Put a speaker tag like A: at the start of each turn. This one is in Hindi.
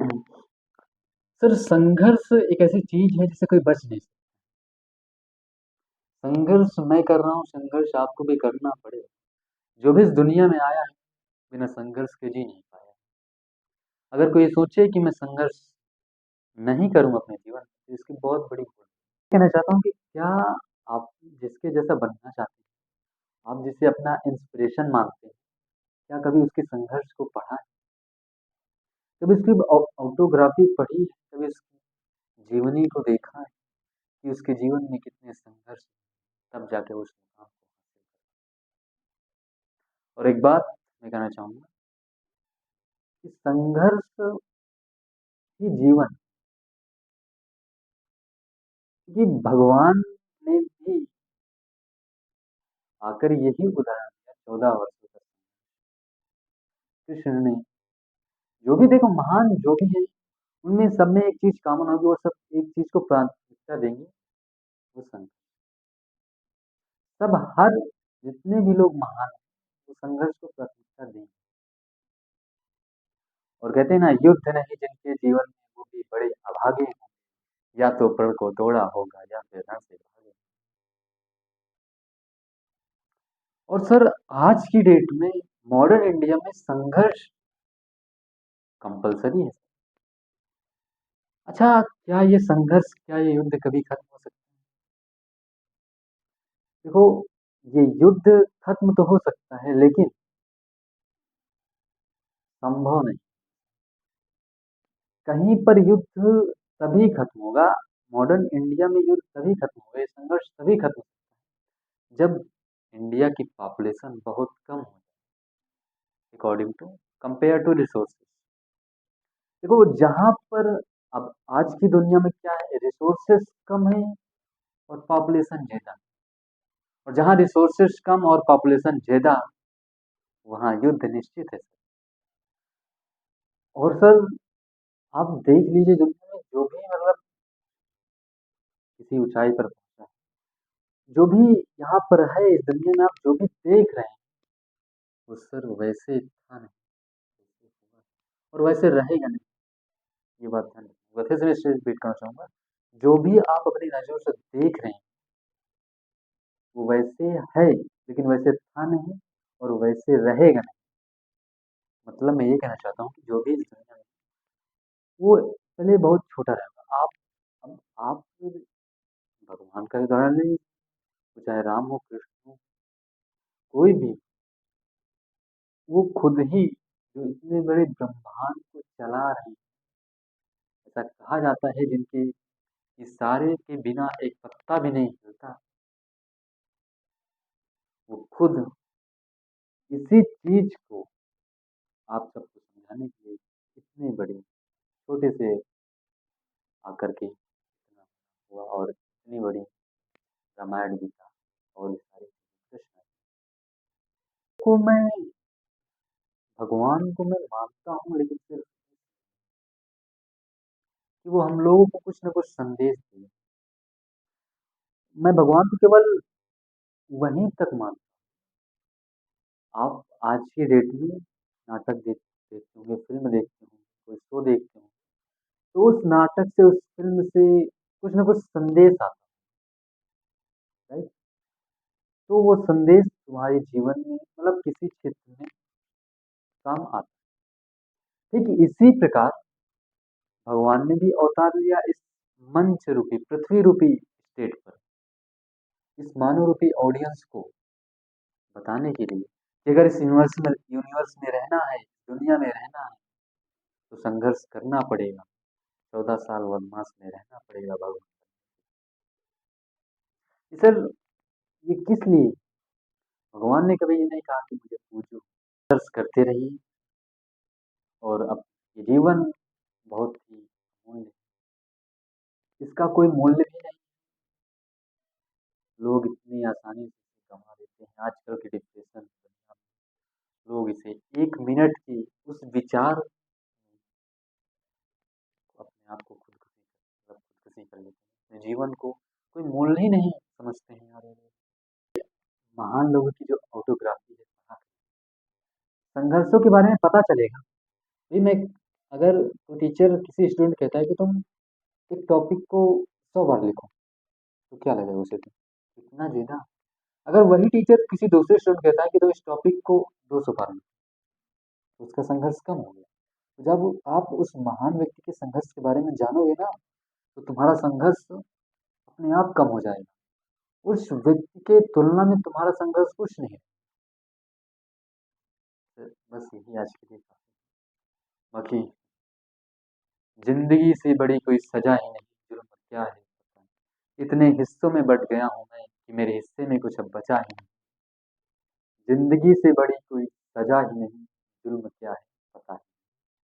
A: सर संघर्ष एक ऐसी चीज है जिसे कोई बच नहीं सकता। संघर्ष मैं कर रहा हूँ, संघर्ष आपको भी करना पड़ेगा। जो भी इस दुनिया में आया है बिना संघर्ष के जी नहीं पाया। अगर कोई सोचे कि मैं संघर्ष नहीं करूँ अपने जीवन में, तो इसकी बहुत बड़ी भूल है। कहना चाहता हूँ कि क्या आप जिसके जैसा बनना चाहते हैं, आप जिसे अपना इंस्पिरेशन मानते हैं, क्या कभी उसके संघर्ष को पढ़ा है? कभी उसकी ऑटोग्राफी पढ़ी है? कभी उसकी जीवनी को देखा है कि उसके जीवन में कितने संघर्ष, तब जाके उस मुकाम को हासिल कर। और एक बात मैं कहना चाहूंगा कि संघर्ष ही जीवन, कि भगवान ने भी आकर यही उदाहरण दिया 14 वर्षों तक। कृष्ण ने, जो भी देखो महान जो भी है, उनमें सब में एक चीज कॉमन होगी और सब एक चीज को प्राथमिकता देंगे, वो संघर्ष। सब हर जितने भी लोग महान हैं, वो संघर्ष को प्राथमिकता देंगे। और कहते हैं ना, युद्ध नहीं जिनके जीवन में वो भी बड़े अभागे हैं, या तो प्रण को तोड़ा होगा या फिर रण से भागे। और सर आज की डेट में मॉडर्न इंडिया में संघर्ष कंपलसरी है। अच्छा, क्या ये संघर्ष, क्या ये युद्ध कभी खत्म हो सकता है? देखो, ये युद्ध खत्म तो हो सकता है लेकिन संभव नहीं। कहीं पर युद्ध तभी खत्म होगा, मॉडर्न इंडिया में युद्ध तभी खत्म होगा, ये संघर्ष तभी खत्म होगा जब इंडिया की पॉपुलेशन बहुत कम हो जाए, according to, compare to resources. देखो जहां पर, अब आज की दुनिया में क्या है, रिसोर्सेज कम है और पॉपुलेशन ज्यादा। और जहां रिसोर्सेज कम और पॉपुलेशन ज्यादा, वहां युद्ध निश्चित है सर। और सर आप देख लीजिए, दुनिया में जो भी मतलब किसी ऊंचाई पर पहुंचा है, जो भी यहाँ पर है इस दुनिया में, आप जो भी देख रहे हैं, वो सर वैसे था नहीं, वैसे हुआ और वैसे रहेगा नहीं। ये बात ध्यान रखिएगा। फिर से मैं स्टेज रिपीट करना चाहूंगा, जो भी आप अपनी नजरों से देख रहे हैं, वो वैसे है लेकिन वैसे था नहीं और वैसे रहेगा नहीं। मतलब मैं ये कहना चाहता हूँ कि जो भी इस दुनिया में, वो पहले बहुत छोटा रहेगा। अब आप भगवान का उदाहरण ले, वो चाहे राम हो, कृष्ण हो, कोई भी, वो खुद ही जो इतने बड़े ब्रह्मांड को चला रहे हैं, ऐसा कहा जाता है जिनके इशारे के बिना एक पत्ता भी नहीं हिलता, वो खुद इसी चीज को आप सबको समझाने के लिए इतने बड़े छोटे से आकर के इतना हुआ और इतनी बड़ी रामायण गीता और ये सारी कृष्ण को, मैं भगवान को मैं मानता हूँ लेकिन सिर्फ कि वो हम लोगों को कुछ ना कुछ संदेश दिए। मैं भगवान को केवल वहीं तक मानता हूँ। आप आज की डेट में नाटक देखते होंगे, फिल्म देखते होंगे, कोई शो देखते होंगे, तो उस नाटक से, उस फिल्म से कुछ ना कुछ संदेश आता है, राइट? तो वो संदेश तुम्हारे जीवन में मतलब किसी क्षेत्र में काम आता है। ठीक इसी प्रकार भगवान ने भी अवतार लिया इस मंच रूपी, पृथ्वी रूपी स्टेट पर, इस मानव रूपी ऑडियंस को बताने के लिए कि अगर इस यूनिवर्स में रहना है, दुनिया में रहना है, तो संघर्ष करना पड़ेगा। 14 साल वनवास में रहना पड़ेगा भगवान। सर ये किस लिए? भगवान ने कभी ये नहीं कहा कि मुझे पूजो। संघर्ष करते रहिए और अब ये जीवन बहुत ही अमूल्य है, इसका कोई मूल्य भी नहीं। लोग इतनी आसानी से इसे गंवा देते हैं आजकल के डिप्रेशन दुनिया में। लोग इसे 1 मिनट की उस विचार में अपने आप को खुदकुशी कर लेते हैं, अपने जीवन को कोई मूल्य ही नहीं समझते हैं यार। महान लोगों की जो ऑटोग्राफी है, संघर्षों के बारे में पता चलेगा। भी मैं अगर कोई टीचर किसी स्टूडेंट कहता है कि तुम एक टॉपिक को 100 बार लिखो, तो क्या लगेगा उसे? तो इतना जीना। अगर वही टीचर किसी दूसरे स्टूडेंट कहता है कि तुम इस टॉपिक को 200 बार लिखो, तो उसका संघर्ष कम हो गया। तो जब आप उस महान व्यक्ति के संघर्ष के बारे में जानोगे ना, तो तुम्हारा संघर्ष अपने आप कम हो जाएगा। उस व्यक्ति के तुलना में तुम्हारा संघर्ष कुछ नहीं है। तो बस यही आज के लिए काफ़ी। बाकी जिंदगी से बड़ी कोई सजा ही नहीं, जुल्म क्या है पता नहीं। इतने हिस्सों में बट गया हूं मैं कि मेरे हिस्से में कुछ अब बचा ही नहीं। जिंदगी से बड़ी कोई सजा ही नहीं, जुल्म क्या है पता नहीं।